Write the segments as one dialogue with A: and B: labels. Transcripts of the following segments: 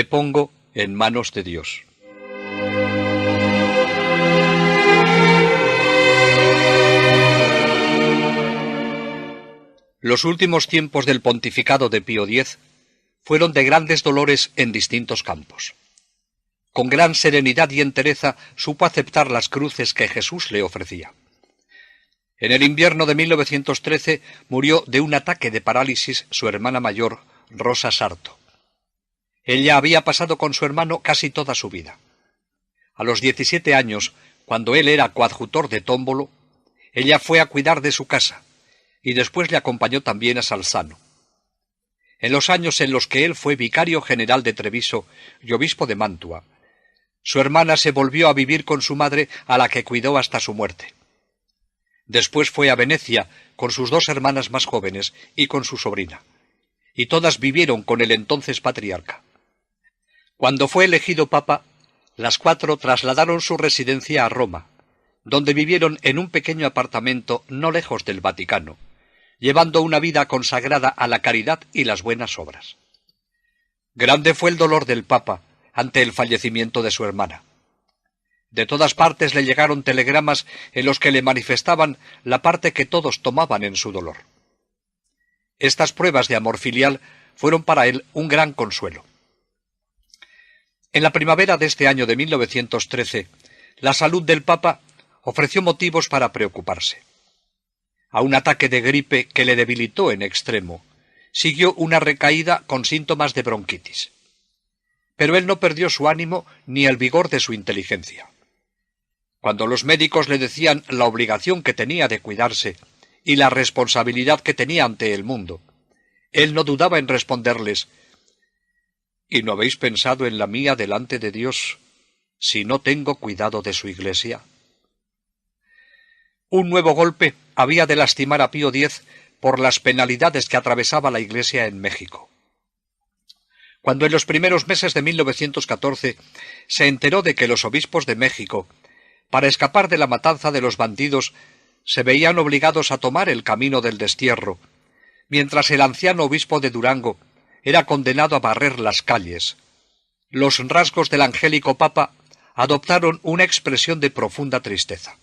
A: Me pongo en manos de Dios. Los últimos tiempos del pontificado de Pío X fueron de grandes dolores en distintos campos. Con gran serenidad y entereza supo aceptar las cruces que Jesús le ofrecía. En el invierno de 1913 murió de un ataque de parálisis su hermana mayor, Rosa Sarto. Ella había pasado con su hermano casi toda su vida. A los 17 años, cuando él era coadjutor de Tómbolo, ella fue a cuidar de su casa, y después le acompañó también a Salzano. En los años en los que él fue vicario general de Treviso y obispo de Mantua, su hermana se volvió a vivir con su madre, a la que cuidó hasta su muerte. Después fue a Venecia con sus dos hermanas más jóvenes y con su sobrina, y todas vivieron con el entonces patriarca. Cuando fue elegido papa, las cuatro trasladaron su residencia a Roma, donde vivieron en un pequeño apartamento no lejos del Vaticano, llevando una vida consagrada a la caridad y las buenas obras. Grande fue el dolor del papa ante el fallecimiento de su hermana. De todas partes le llegaron telegramas en los que le manifestaban la parte que todos tomaban en su dolor. Estas pruebas de amor filial fueron para él un gran consuelo. En la primavera de este año de 1913, la salud del Papa ofreció motivos para preocuparse. A un ataque de gripe que le debilitó en extremo, siguió una recaída con síntomas de bronquitis. Pero él no perdió su ánimo ni el vigor de su inteligencia. Cuando los médicos le decían la obligación que tenía de cuidarse y la responsabilidad que tenía ante el mundo, él no dudaba en responderles: ¿y no habéis pensado en la mía delante de Dios, si no tengo cuidado de su Iglesia? Un nuevo golpe había de lastimar a Pío X por las penalidades que atravesaba la Iglesia en México. Cuando en los primeros meses de 1914 se enteró de que los obispos de México, para escapar de la matanza de los bandidos, se veían obligados a tomar el camino del destierro, mientras el anciano obispo de Durango era condenado a barrer las calles, los rasgos del angélico papa adoptaron una expresión de profunda tristeza.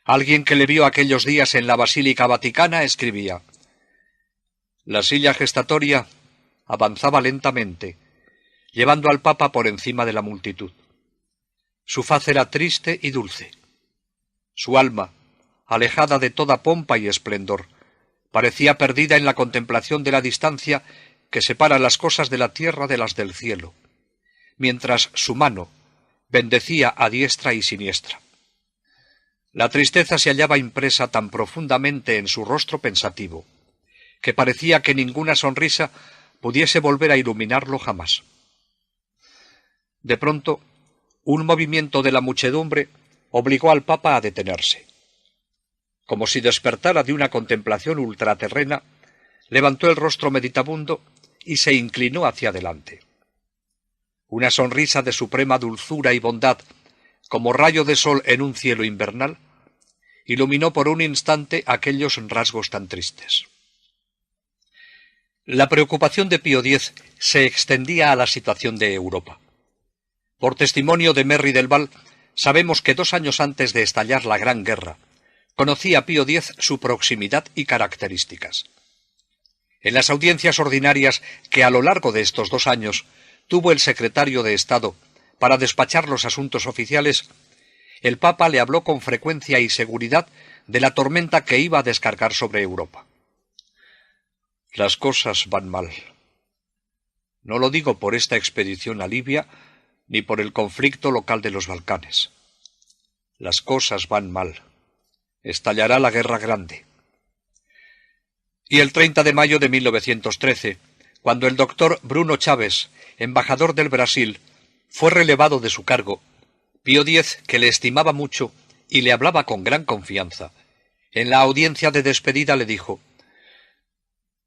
A: Alguien que le vio aquellos días en la Basílica Vaticana escribía: la silla gestatoria avanzaba lentamente, llevando al papa por encima de la multitud. Su faz era triste y dulce. Su alma, alejada de toda pompa y esplendor, parecía perdida en la contemplación de la distancia que separa las cosas de la tierra de las del cielo, mientras su mano bendecía a diestra y siniestra. La tristeza se hallaba impresa tan profundamente en su rostro pensativo, que parecía que ninguna sonrisa pudiese volver a iluminarlo jamás. De pronto, un movimiento de la muchedumbre obligó al Papa a detenerse. Como si despertara de una contemplación ultraterrena, levantó el rostro meditabundo y se inclinó hacia adelante. Una sonrisa de suprema dulzura y bondad, como rayo de sol en un cielo invernal, iluminó por un instante aquellos rasgos tan tristes. La preocupación de Pío X se extendía a la situación de Europa. Por testimonio de Merry del Val, sabemos que 2 años antes de estallar la Gran Guerra, conocía Pío X su proximidad y características. En las audiencias ordinarias que a lo largo de estos 2 años tuvo el secretario de Estado para despachar los asuntos oficiales, el Papa le habló con frecuencia y seguridad de la tormenta que iba a descargar sobre Europa. Las cosas van mal. No lo digo por esta expedición a Libia, ni por el conflicto local de los Balcanes. Las cosas van mal. Estallará la guerra grande. Y el 30 de mayo de 1913, cuando el doctor Bruno Chávez, embajador del Brasil, fue relevado de su cargo, Pío X, que le estimaba mucho y le hablaba con gran confianza, en la audiencia de despedida le dijo: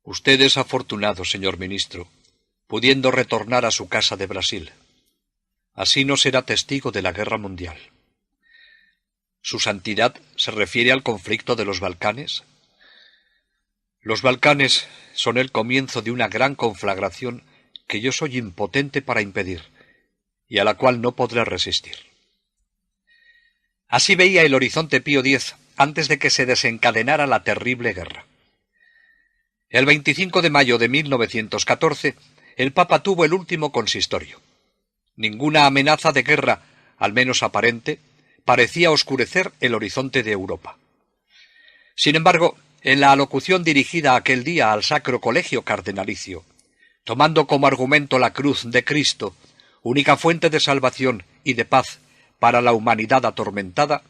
A: «Usted es afortunado, señor ministro, pudiendo retornar a su casa de Brasil. Así no será testigo de la guerra mundial. ¿Su santidad se refiere al conflicto de los Balcanes? Los Balcanes son el comienzo de una gran conflagración que yo soy impotente para impedir, y a la cual no podré resistir. Así veía el horizonte Pío X antes de que se desencadenara la terrible guerra. El 25 de mayo de 1914, el Papa tuvo el último consistorio. Ninguna amenaza de guerra, al menos aparente, parecía oscurecer el horizonte de Europa. Sin embargo, en la alocución dirigida aquel día al Sacro Colegio Cardenalicio, tomando como argumento la cruz de Cristo, única fuente de salvación y de paz para la humanidad atormentada,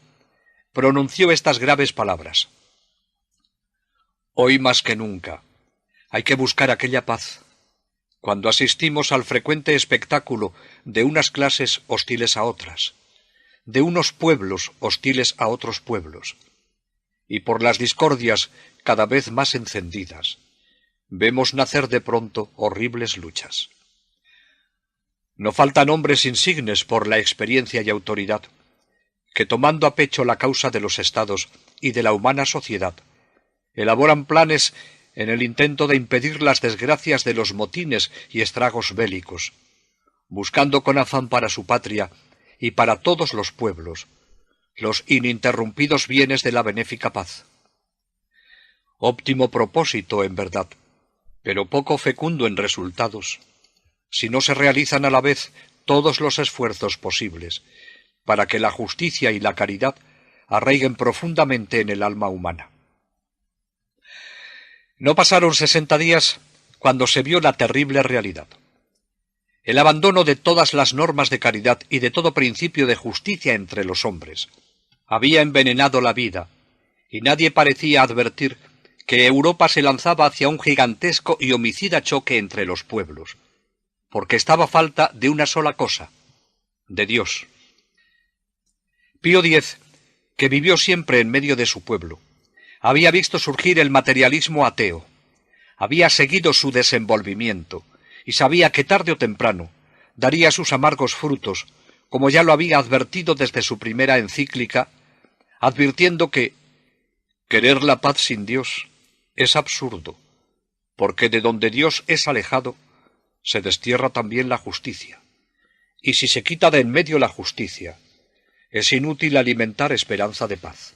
A: pronunció estas graves palabras: «Hoy más que nunca hay que buscar aquella paz, cuando asistimos al frecuente espectáculo de unas clases hostiles a otras, de unos pueblos hostiles a otros pueblos, y por las discordias cada vez más encendidas, vemos nacer de pronto horribles luchas. No faltan hombres insignes por la experiencia y autoridad, que tomando a pecho la causa de los estados y de la humana sociedad, elaboran planes en el intento de impedir las desgracias de los motines y estragos bélicos, buscando con afán para su patria y para todos los pueblos los ininterrumpidos bienes de la benéfica paz. Óptimo propósito, en verdad, pero poco fecundo en resultados, si no se realizan a la vez todos los esfuerzos posibles para que la justicia y la caridad arraiguen profundamente en el alma humana. No pasaron 60 días cuando se vio la terrible realidad. El abandono de todas las normas de caridad y de todo principio de justicia entre los hombres había envenenado la vida, y nadie parecía advertir que Europa se lanzaba hacia un gigantesco y homicida choque entre los pueblos, porque estaba falta de una sola cosa: de Dios. Pío X, que vivió siempre en medio de su pueblo, había visto surgir el materialismo ateo, había seguido su desenvolvimiento, y sabía que tarde o temprano daría sus amargos frutos, como ya lo había advertido desde su primera encíclica, advirtiendo que querer la paz sin Dios es absurdo, porque de donde Dios es alejado, se destierra también la justicia, y si se quita de en medio la justicia, es inútil alimentar esperanza de paz.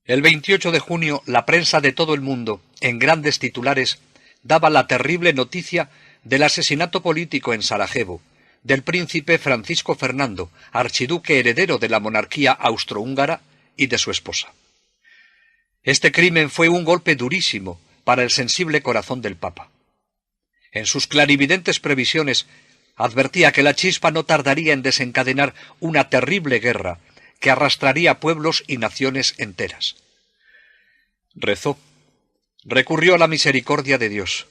A: El 28 de junio, la prensa de todo el mundo, en grandes titulares, daba la terrible noticia del asesinato político en Sarajevo del príncipe Francisco Fernando, archiduque heredero de la monarquía austrohúngara, y de su esposa. Este crimen fue un golpe durísimo para el sensible corazón del Papa. En sus clarividentes previsiones advertía que la chispa no tardaría en desencadenar una terrible guerra que arrastraría pueblos y naciones enteras. Rezó, recurrió a la misericordia de Dios,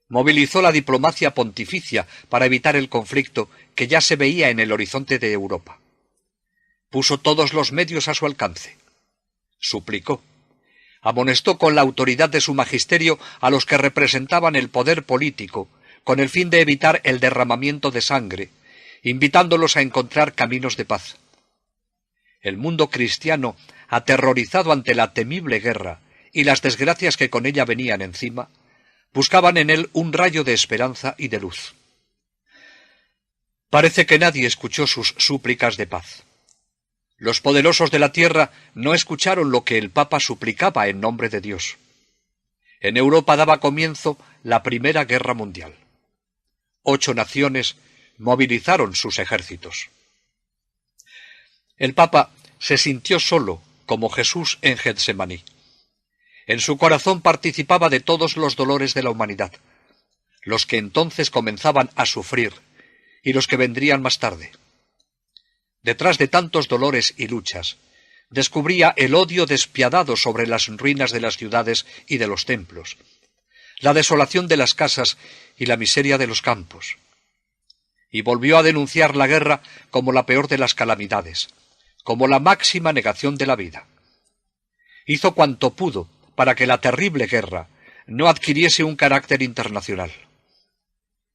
A: movilizó la diplomacia pontificia para evitar el conflicto que ya se veía en el horizonte de Europa. Puso todos los medios a su alcance. Suplicó, amonestó con la autoridad de su magisterio a los que representaban el poder político, con el fin de evitar el derramamiento de sangre, invitándolos a encontrar caminos de paz. El mundo cristiano, aterrorizado ante la temible guerra y las desgracias que con ella venían encima, buscaban en él un rayo de esperanza y de luz. Parece que nadie escuchó sus súplicas de paz. Los poderosos de la tierra no escucharon lo que el Papa suplicaba en nombre de Dios. En Europa daba comienzo la Primera Guerra Mundial. 8 naciones movilizaron sus ejércitos. El Papa se sintió solo, como Jesús en Getsemaní. En su corazón participaba de todos los dolores de la humanidad, los que entonces comenzaban a sufrir y los que vendrían más tarde. Detrás de tantos dolores y luchas, descubría el odio despiadado sobre las ruinas de las ciudades y de los templos, la desolación de las casas y la miseria de los campos. Y volvió a denunciar la guerra como la peor de las calamidades, como la máxima negación de la vida. Hizo cuanto pudo para que la terrible guerra no adquiriese un carácter internacional.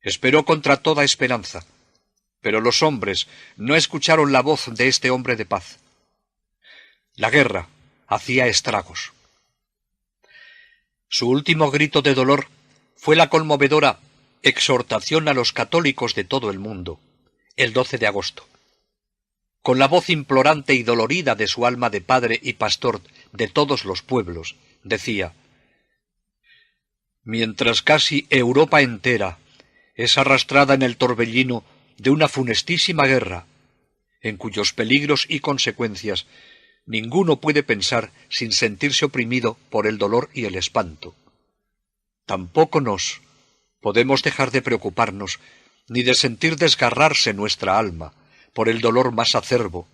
A: Esperó contra toda esperanza, pero los hombres no escucharon la voz de este hombre de paz. La guerra hacía estragos. Su último grito de dolor fue la conmovedora Exhortación a los católicos de todo el mundo, el 12 de agosto. Con la voz implorante y dolorida de su alma de padre y pastor de todos los pueblos, decía: mientras casi Europa entera es arrastrada en el torbellino de una funestísima guerra, en cuyos peligros y consecuencias ninguno puede pensar sin sentirse oprimido por el dolor y el espanto, tampoco podemos dejar de preocuparnos ni de sentir desgarrarse nuestra alma por el dolor más acerbo,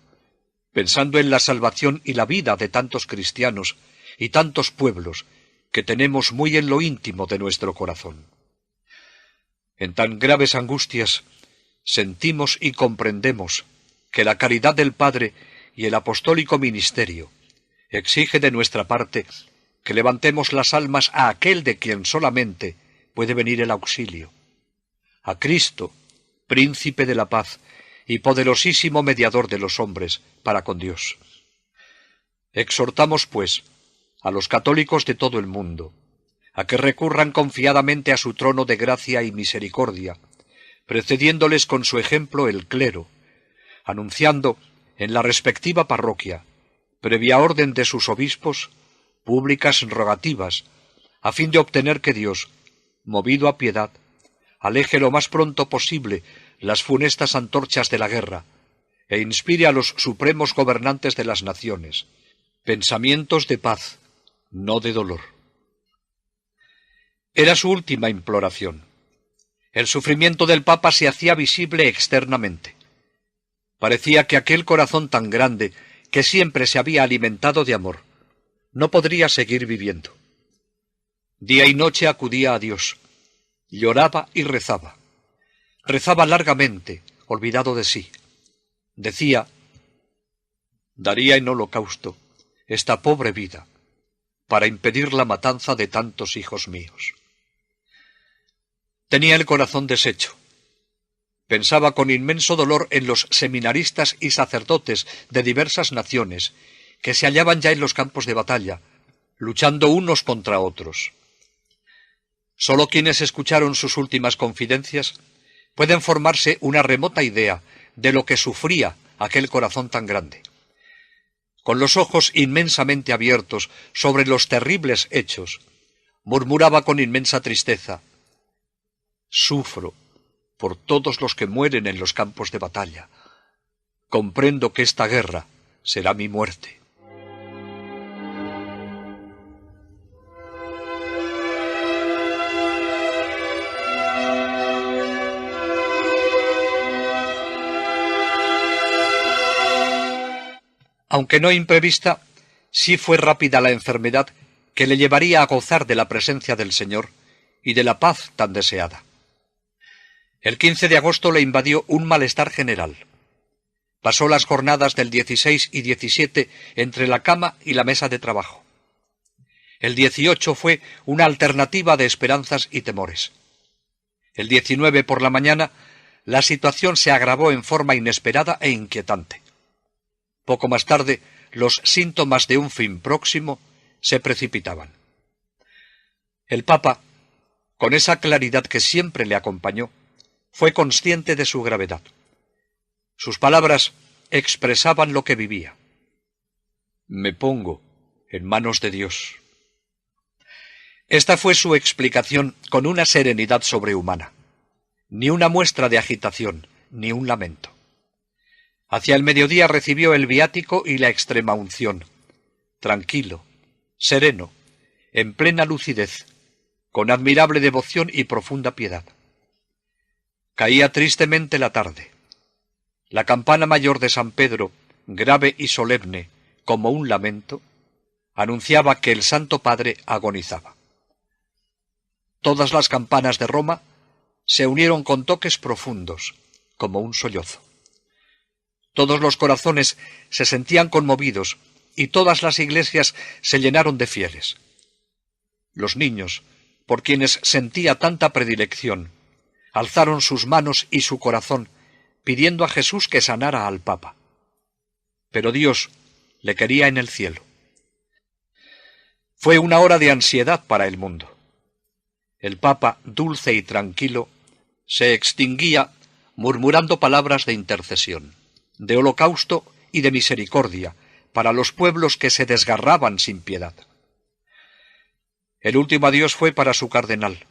A: pensando en la salvación y la vida de tantos cristianos y tantos pueblos que tenemos muy en lo íntimo de nuestro corazón. En tan graves angustias sentimos y comprendemos que la caridad del Padre y el apostólico ministerio exige de nuestra parte que levantemos las almas a aquel de quien solamente puede venir el auxilio, a Cristo, Príncipe de la paz y poderosísimo mediador de los hombres para con Dios. Exhortamos, pues, a los católicos de todo el mundo, a que recurran confiadamente a su trono de gracia y misericordia, precediéndoles con su ejemplo el clero, anunciando en la respectiva parroquia, previa orden de sus obispos, públicas rogativas, a fin de obtener que Dios, movido a piedad, aleje lo más pronto posible las funestas antorchas de la guerra, e inspire a los supremos gobernantes de las naciones pensamientos de paz, no de dolor. Era su última imploración. El sufrimiento del Papa se hacía visible externamente. Parecía que aquel corazón tan grande, que siempre se había alimentado de amor, no podría seguir viviendo. Día y noche acudía a Dios, lloraba y rezaba. Rezaba largamente, olvidado de sí. Decía: daría en holocausto esta pobre vida para impedir la matanza de tantos hijos míos. Tenía el corazón deshecho. Pensaba con inmenso dolor en los seminaristas y sacerdotes de diversas naciones que se hallaban ya en los campos de batalla, luchando unos contra otros. Sólo quienes escucharon sus últimas confidencias pueden formarse una remota idea de lo que sufría aquel corazón tan grande. Con los ojos inmensamente abiertos sobre los terribles hechos, murmuraba con inmensa tristeza: sufro por todos los que mueren en los campos de batalla. Comprendo que esta guerra será mi muerte. Aunque no imprevista, sí fue rápida la enfermedad que le llevaría a gozar de la presencia del Señor y de la paz tan deseada. El 15 de agosto le invadió un malestar general. Pasó las jornadas del 16 y 17 entre la cama y la mesa de trabajo. El 18 fue una alternativa de esperanzas y temores. El 19 por la mañana, la situación se agravó en forma inesperada e inquietante. Poco más tarde, los síntomas de un fin próximo se precipitaban. El Papa, con esa claridad que siempre le acompañó, fue consciente de su gravedad. Sus palabras expresaban lo que vivía. Me pongo en manos de Dios. Esta fue su explicación con una serenidad sobrehumana. Ni una muestra de agitación, ni un lamento. Hacia el mediodía recibió el viático y la extremaunción, tranquilo, sereno, en plena lucidez, con admirable devoción y profunda piedad. Caía tristemente la tarde. La campana mayor de San Pedro, grave y solemne, como un lamento, anunciaba que el Santo Padre agonizaba. Todas las campanas de Roma se unieron con toques profundos, como un sollozo. Todos los corazones se sentían conmovidos y todas las iglesias se llenaron de fieles. Los niños, por quienes sentía tanta predilección, alzaron sus manos y su corazón, pidiendo a Jesús que sanara al Papa. Pero Dios le quería en el cielo. Fue una hora de ansiedad para el mundo. El Papa, dulce y tranquilo, se extinguía murmurando palabras de intercesión, de holocausto y de misericordia para los pueblos que se desgarraban sin piedad. El último adiós fue para su cardenal,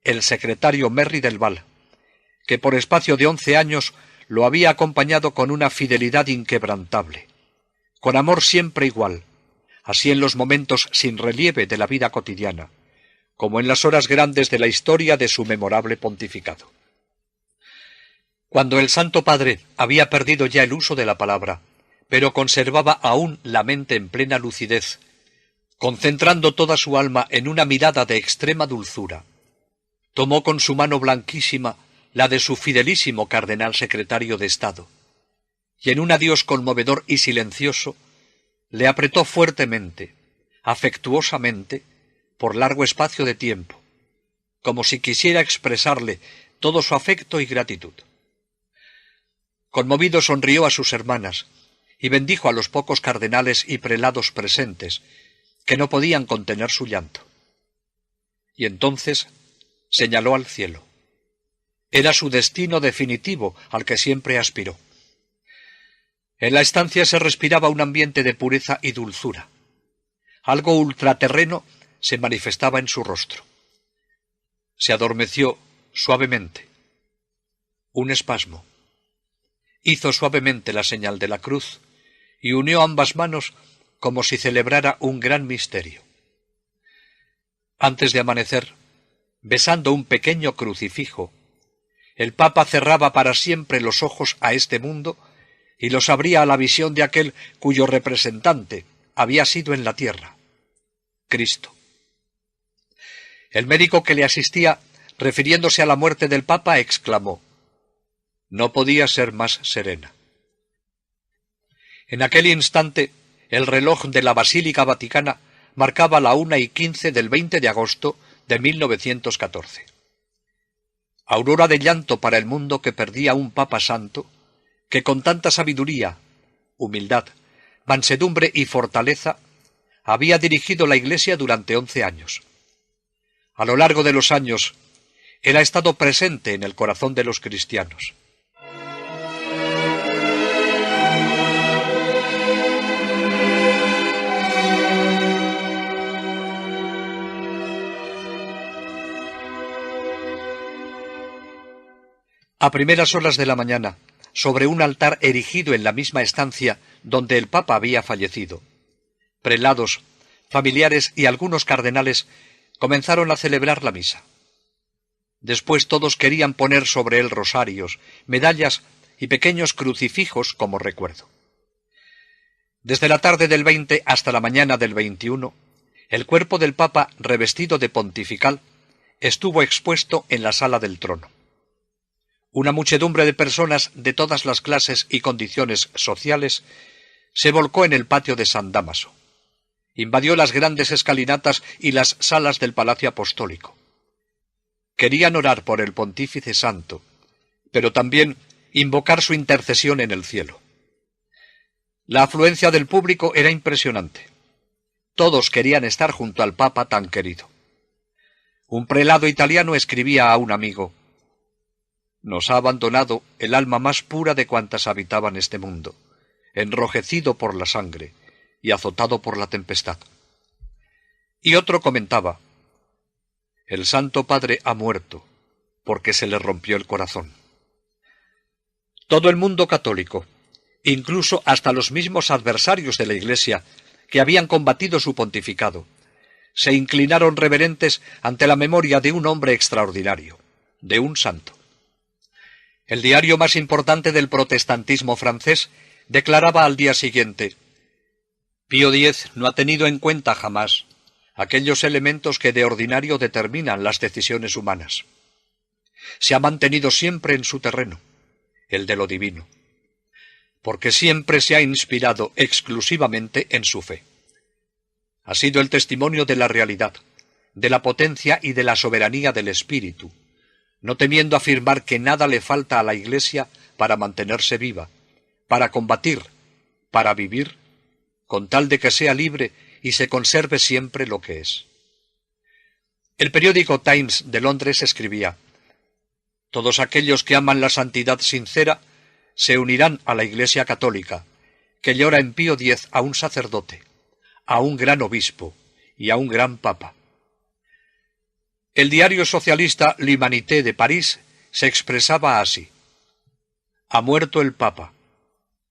A: el secretario Merry del Val, que por espacio de 11 años lo había acompañado con una fidelidad inquebrantable, con amor siempre igual, así en los momentos sin relieve de la vida cotidiana, como en las horas grandes de la historia de su memorable pontificado. Cuando el Santo Padre había perdido ya el uso de la palabra, pero conservaba aún la mente en plena lucidez, concentrando toda su alma en una mirada de extrema dulzura, tomó con su mano blanquísima la de su fidelísimo cardenal secretario de Estado, y en un adiós conmovedor y silencioso, le apretó fuertemente, afectuosamente, por largo espacio de tiempo, como si quisiera expresarle todo su afecto y gratitud. Conmovido sonrió a sus hermanas y bendijo a los pocos cardenales y prelados presentes, que no podían contener su llanto. Y entonces señaló al cielo. Era su destino definitivo al que siempre aspiró. En la estancia se respiraba un ambiente de pureza y dulzura. Algo ultraterreno se manifestaba en su rostro. Se adormeció suavemente. Un espasmo. Hizo suavemente la señal de la cruz y unió ambas manos como si celebrara un gran misterio. Antes de amanecer, besando un pequeño crucifijo, el Papa cerraba para siempre los ojos a este mundo y los abría a la visión de aquel cuyo representante había sido en la tierra, Cristo. El médico que le asistía, refiriéndose a la muerte del Papa, exclamó: «No podía ser más serena». En aquel instante, el reloj de la Basílica Vaticana marcaba la 1:15 del 20 de agosto de 1914. Aurora de llanto para el mundo que perdía un Papa santo, que con tanta sabiduría, humildad, mansedumbre y fortaleza había dirigido la Iglesia durante 11 años. A lo largo de los años, él ha estado presente en el corazón de los cristianos. A primeras horas de la mañana, sobre un altar erigido en la misma estancia donde el Papa había fallecido, prelados, familiares y algunos cardenales comenzaron a celebrar la misa. Después todos querían poner sobre él rosarios, medallas y pequeños crucifijos como recuerdo. Desde la tarde del 20 hasta la mañana del 21, el cuerpo del Papa, revestido de pontifical, estuvo expuesto en la sala del trono. Una muchedumbre de personas de todas las clases y condiciones sociales se volcó en el patio de San Dámaso. Invadió las grandes escalinatas y las salas del Palacio Apostólico. Querían orar por el Pontífice Santo, pero también invocar su intercesión en el cielo. La afluencia del público era impresionante. Todos querían estar junto al Papa tan querido. Un prelado italiano escribía a un amigo: «Nos ha abandonado el alma más pura de cuantas habitaban este mundo, enrojecido por la sangre y azotado por la tempestad». Y otro comentaba: «El Santo Padre ha muerto porque se le rompió el corazón». Todo el mundo católico, incluso hasta los mismos adversarios de la Iglesia que habían combatido su pontificado, se inclinaron reverentes ante la memoria de un hombre extraordinario, de un santo. El diario más importante del protestantismo francés declaraba al día siguiente: «Pío X no ha tenido en cuenta jamás aquellos elementos que de ordinario determinan las decisiones humanas. Se ha mantenido siempre en su terreno, el de lo divino, porque siempre se ha inspirado exclusivamente en su fe. Ha sido el testimonio de la realidad, de la potencia y de la soberanía del Espíritu, no temiendo afirmar que nada le falta a la Iglesia para mantenerse viva, para combatir, para vivir, con tal de que sea libre y se conserve siempre lo que es». El periódico Times de Londres escribía: Todos aquellos que aman la santidad sincera se unirán a la Iglesia católica, que llora en Pío X a un sacerdote, a un gran obispo y a un gran papa. El diario socialista L'Humanité de París se expresaba así: ha muerto el papa.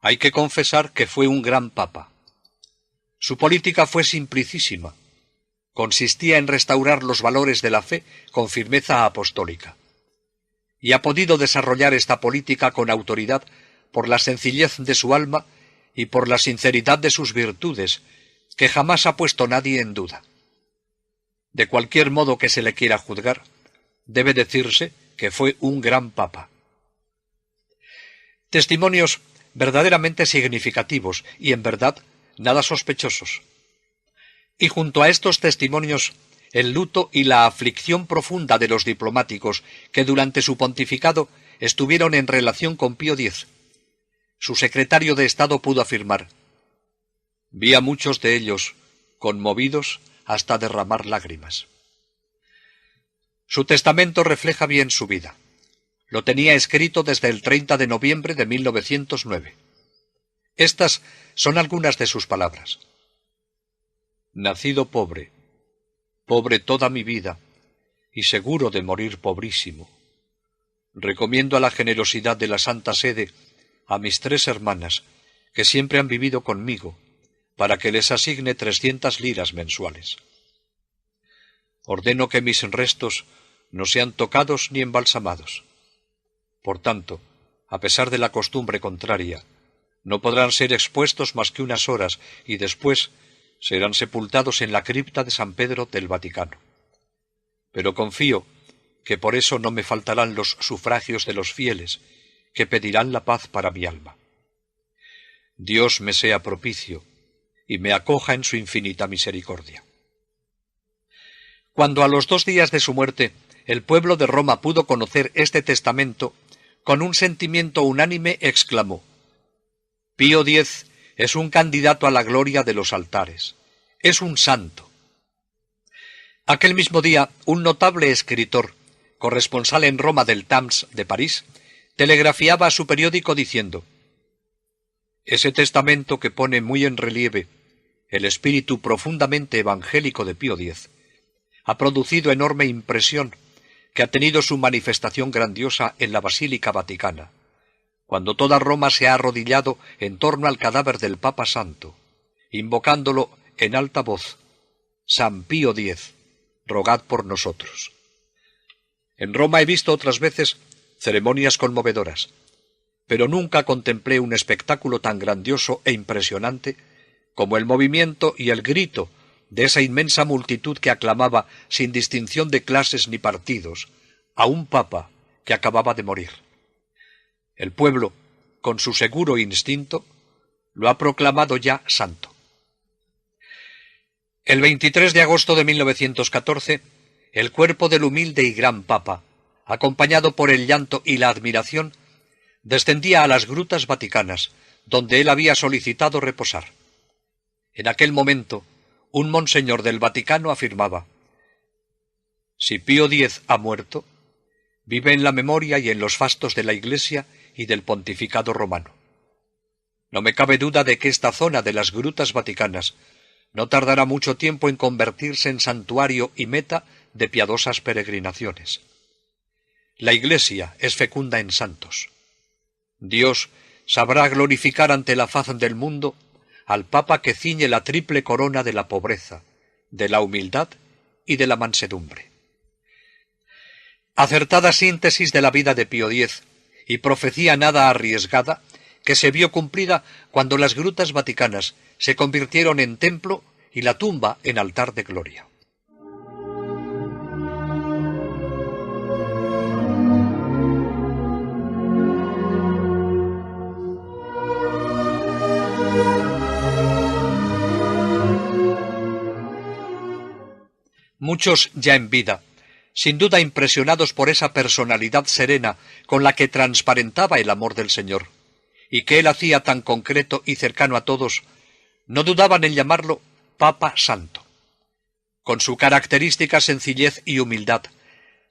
A: Hay que confesar que fue un gran papa. Su política fue simplicísima. Consistía en restaurar los valores de la fe con firmeza apostólica. Y ha podido desarrollar esta política con autoridad por la sencillez de su alma y por la sinceridad de sus virtudes, que jamás ha puesto nadie en duda. De cualquier modo que se le quiera juzgar, debe decirse que fue un gran papa. Testimonios verdaderamente significativos y, en verdad, nada sospechosos. Y junto a estos testimonios, el luto y la aflicción profunda de los diplomáticos que durante su pontificado estuvieron en relación con Pío X. Su secretario de Estado pudo afirmar: vi a muchos de ellos conmovidos hasta derramar lágrimas. Su testamento refleja bien su vida. Lo tenía escrito desde el 30 de noviembre de 1909. Estas son algunas de sus palabras. Nacido pobre, pobre toda mi vida, y seguro de morir pobrísimo. Recomiendo a la generosidad de la Santa Sede a mis 3 hermanas, que siempre han vivido conmigo, para que les asigne 300 liras mensuales. Ordeno que mis restos no sean tocados ni embalsamados. Por tanto, a pesar de la costumbre contraria, no podrán ser expuestos más que unas horas y después serán sepultados en la cripta de San Pedro del Vaticano. Pero confío que por eso no me faltarán los sufragios de los fieles, que pedirán la paz para mi alma. Dios me sea propicio y me acoja en su infinita misericordia. Cuando a los 2 días de su muerte el pueblo de Roma pudo conocer este testamento, con un sentimiento unánime exclamó: Pío X es un candidato a la gloria de los altares, es un santo. Aquel mismo día, un notable escritor, corresponsal en Roma del Temps de París, telegrafiaba a su periódico diciendo: ese testamento que pone muy en relieve el espíritu profundamente evangélico de Pío X ha producido enorme impresión, que ha tenido su manifestación grandiosa en la Basílica Vaticana, cuando toda Roma se ha arrodillado en torno al cadáver del Papa Santo, invocándolo en alta voz: San Pío X, rogad por nosotros. En Roma he visto otras veces ceremonias conmovedoras, pero nunca contemplé un espectáculo tan grandioso e impresionante como el movimiento y el grito de esa inmensa multitud que aclamaba, sin distinción de clases ni partidos, a un papa que acababa de morir. El pueblo, con su seguro instinto, lo ha proclamado ya santo. El 23 de agosto de 1914, el cuerpo del humilde y gran papa, acompañado por el llanto y la admiración, descendía a las grutas vaticanas, donde él había solicitado reposar. En aquel momento, un monseñor del Vaticano afirmaba: si Pío X ha muerto, vive en la memoria y en los fastos de la Iglesia y del pontificado romano. No me cabe duda de que esta zona de las grutas vaticanas no tardará mucho tiempo en convertirse en santuario y meta de piadosas peregrinaciones. La Iglesia es fecunda en santos. Dios sabrá glorificar ante la faz del mundo al Papa que ciñe la triple corona de la pobreza, de la humildad y de la mansedumbre. Acertada síntesis de la vida de Pío X y profecía nada arriesgada, que se vio cumplida cuando las grutas vaticanas se convirtieron en templo y la tumba en altar de gloria. Muchos ya en vida, sin duda impresionados por esa personalidad serena con la que transparentaba el amor del Señor, y que él hacía tan concreto y cercano a todos, no dudaban en llamarlo Papa Santo. Con su característica sencillez y humildad,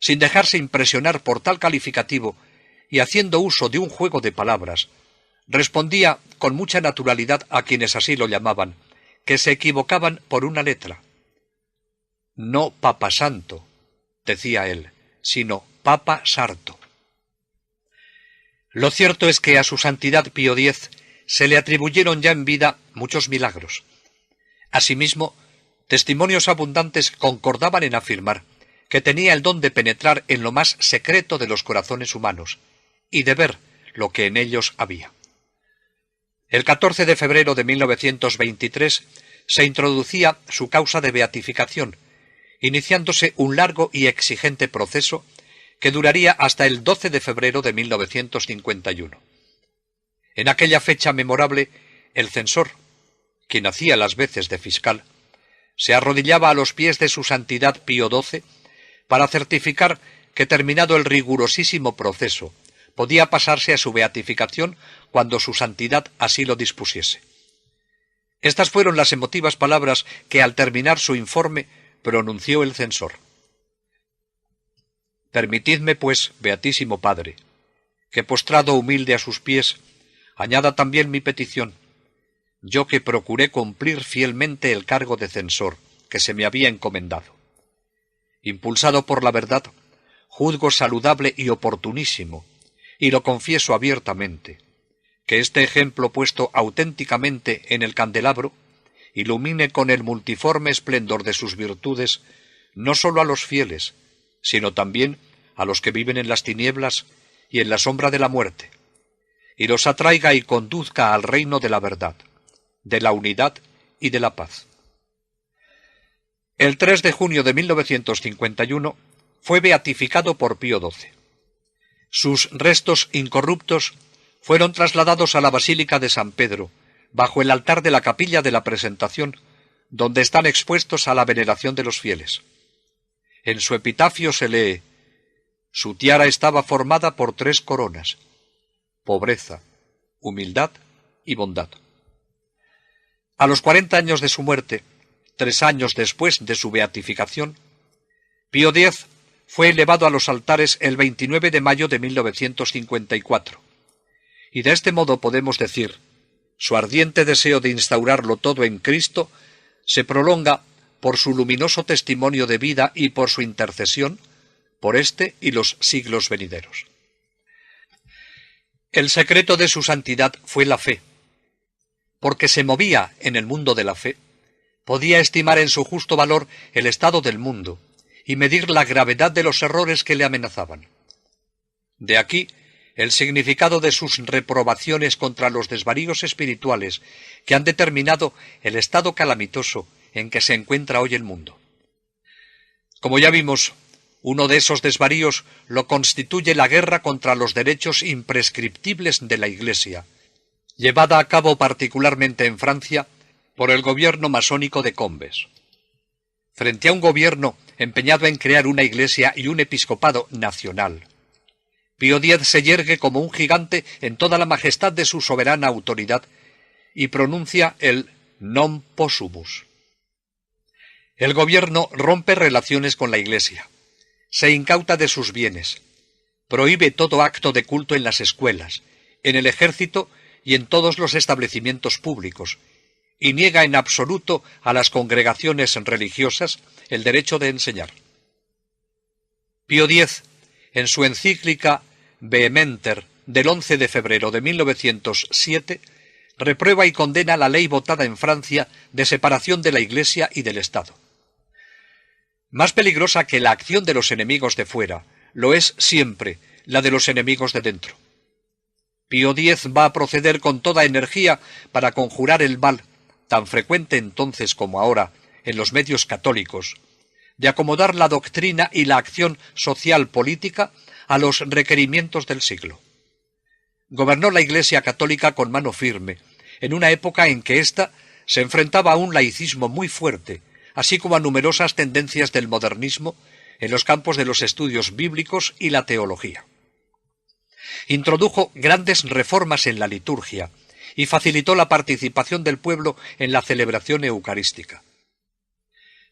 A: sin dejarse impresionar por tal calificativo y haciendo uso de un juego de palabras, respondía con mucha naturalidad a quienes así lo llamaban, que se equivocaban por una letra. No Papa Santo, decía él, sino Papa Sarto. Lo cierto es que a su santidad Pío X se le atribuyeron ya en vida muchos milagros. Asimismo, testimonios abundantes concordaban en afirmar que tenía el don de penetrar en lo más secreto de los corazones humanos y de ver lo que en ellos había. El 14 de febrero de 1923 se introducía su causa de beatificación, iniciándose un largo y exigente proceso que duraría hasta el 12 de febrero de 1951. En aquella fecha memorable, el censor, quien hacía las veces de fiscal, se arrodillaba a los pies de su santidad Pío XII para certificar que, terminado el rigurosísimo proceso, podía pasarse a su beatificación cuando su santidad así lo dispusiese. Estas fueron las emotivas palabras que, al terminar su informe, pronunció el censor. Permitidme, pues, Beatísimo Padre, que, postrado humilde a sus pies, añada también mi petición, yo que procuré cumplir fielmente el cargo de censor que se me había encomendado. Impulsado por la verdad, juzgo saludable y oportunísimo, y lo confieso abiertamente, que este ejemplo puesto auténticamente en el candelabro ilumine con el multiforme esplendor de sus virtudes no sólo a los fieles, sino también a los que viven en las tinieblas y en la sombra de la muerte, y los atraiga y conduzca al reino de la verdad, de la unidad y de la paz. El 3 de junio de 1951 fue beatificado por Pío XII. Sus restos incorruptos fueron trasladados a la Basílica de San Pedro, bajo el altar de la Capilla de la Presentación, donde están expuestos a la veneración de los fieles. En su epitafio se lee: su tiara estaba formada por 3 coronas: pobreza, humildad y bondad. A los 40 años de su muerte, 3 años después de su beatificación, Pío X fue elevado a los altares el 29 de mayo de 1954, y de este modo podemos decir, su ardiente deseo de instaurarlo todo en Cristo se prolonga por su luminoso testimonio de vida y por su intercesión, por este y los siglos venideros. El secreto de su santidad fue la fe. Porque se movía en el mundo de la fe, podía estimar en su justo valor el estado del mundo y medir la gravedad de los errores que le amenazaban. De aquí el significado de sus reprobaciones contra los desvaríos espirituales que han determinado el estado calamitoso en que se encuentra hoy el mundo. Como ya vimos, uno de esos desvaríos lo constituye la guerra contra los derechos imprescriptibles de la Iglesia, llevada a cabo particularmente en Francia por el gobierno masónico de Combes. Frente a un gobierno empeñado en crear una iglesia y un episcopado nacional, Pío X se yergue como un gigante en toda la majestad de su soberana autoridad y pronuncia el non possumus. El gobierno rompe relaciones con la iglesia, se incauta de sus bienes, prohíbe todo acto de culto en las escuelas, en el ejército y en todos los establecimientos públicos, y niega en absoluto a las congregaciones religiosas el derecho de enseñar. Pío X, en su encíclica Vehementer del 11 de febrero de 1907, reprueba y condena la ley votada en Francia de separación de la Iglesia y del Estado. Más peligrosa que la acción de los enemigos de fuera, lo es siempre la de los enemigos de dentro. Pío X va a proceder con toda energía para conjurar el mal, tan frecuente entonces como ahora en los medios católicos, de acomodar la doctrina y la acción social política a los requerimientos del siglo. Gobernó la Iglesia católica con mano firme, en una época en que ésta se enfrentaba a un laicismo muy fuerte, así como a numerosas tendencias del modernismo en los campos de los estudios bíblicos y la teología. Introdujo grandes reformas en la liturgia y facilitó la participación del pueblo en la celebración eucarística.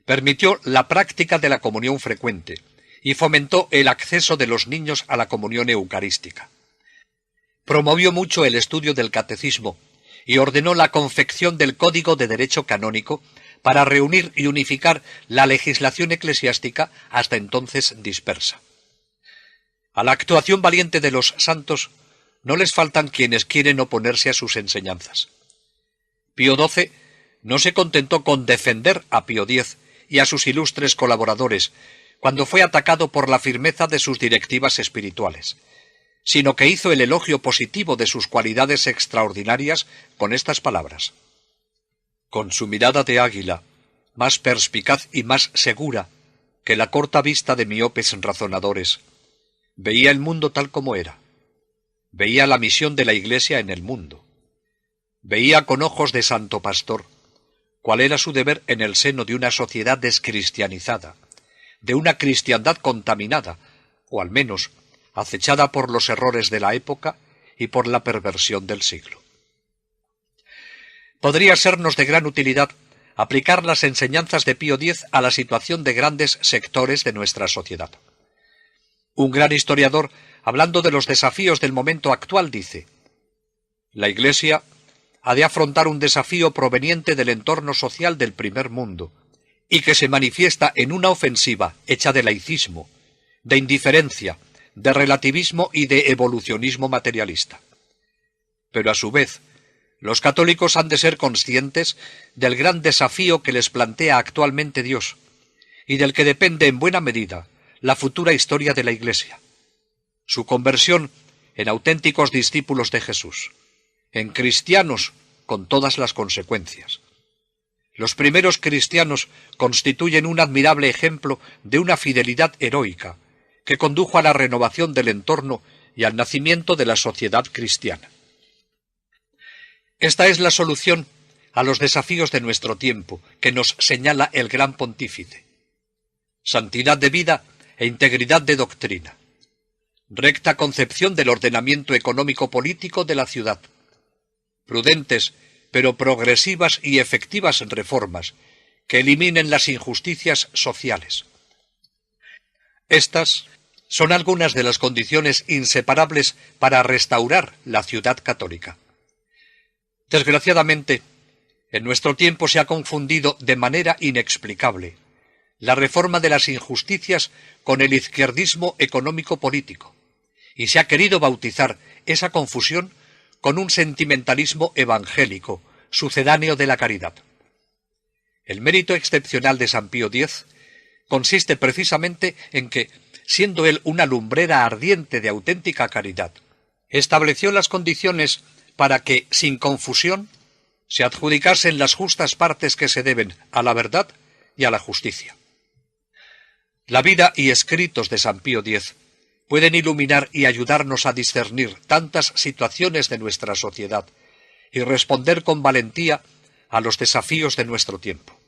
A: Permitió la práctica de la comunión frecuente y fomentó el acceso de los niños a la comunión eucarística. Promovió mucho el estudio del catecismo y ordenó la confección del Código de Derecho Canónico para reunir y unificar la legislación eclesiástica hasta entonces dispersa. A la actuación valiente de los santos no les faltan quienes quieren oponerse a sus enseñanzas. Pío XII no se contentó con defender a Pío X y a sus ilustres colaboradores cuando fue atacado por la firmeza de sus directivas espirituales, sino que hizo el elogio positivo de sus cualidades extraordinarias con estas palabras: con su mirada de águila, más perspicaz y más segura que la corta vista de miopes razonadores, veía el mundo tal como era, veía la misión de la Iglesia en el mundo, veía con ojos de santo pastor cuál era su deber en el seno de una sociedad descristianizada, de una cristiandad contaminada, o al menos acechada por los errores de la época y por la perversión del siglo. Podría sernos de gran utilidad aplicar las enseñanzas de Pío X a la situación de grandes sectores de nuestra sociedad. Un gran historiador, hablando de los desafíos del momento actual, dice: la Iglesia ha de afrontar un desafío proveniente del entorno social del primer mundo, y que se manifiesta en una ofensiva hecha de laicismo, de indiferencia, de relativismo y de evolucionismo materialista. Pero a su vez, los católicos han de ser conscientes del gran desafío que les plantea actualmente Dios, y del que depende en buena medida la futura historia de la Iglesia: su conversión en auténticos discípulos de Jesús, en cristianos con todas las consecuencias. Los primeros cristianos constituyen un admirable ejemplo de una fidelidad heroica que condujo a la renovación del entorno y al nacimiento de la sociedad cristiana. Esta es la solución a los desafíos de nuestro tiempo que nos señala el gran pontífice: santidad de vida e integridad de doctrina, recta concepción del ordenamiento económico-político de la ciudad, prudentes pero progresivas y efectivas reformas que eliminen las injusticias sociales. Estas son algunas de las condiciones inseparables para restaurar la ciudad católica. Desgraciadamente, en nuestro tiempo se ha confundido de manera inexplicable la reforma de las injusticias con el izquierdismo económico-político, y se ha querido bautizar esa confusión con un sentimentalismo evangélico, sucedáneo de la caridad. El mérito excepcional de San Pío X consiste precisamente en que, siendo él una lumbrera ardiente de auténtica caridad, estableció las condiciones para que, sin confusión, se adjudicasen las justas partes que se deben a la verdad y a la justicia. La vida y escritos de San Pío X pueden iluminar y ayudarnos a discernir tantas situaciones de nuestra sociedad y responder con valentía a los desafíos de nuestro tiempo.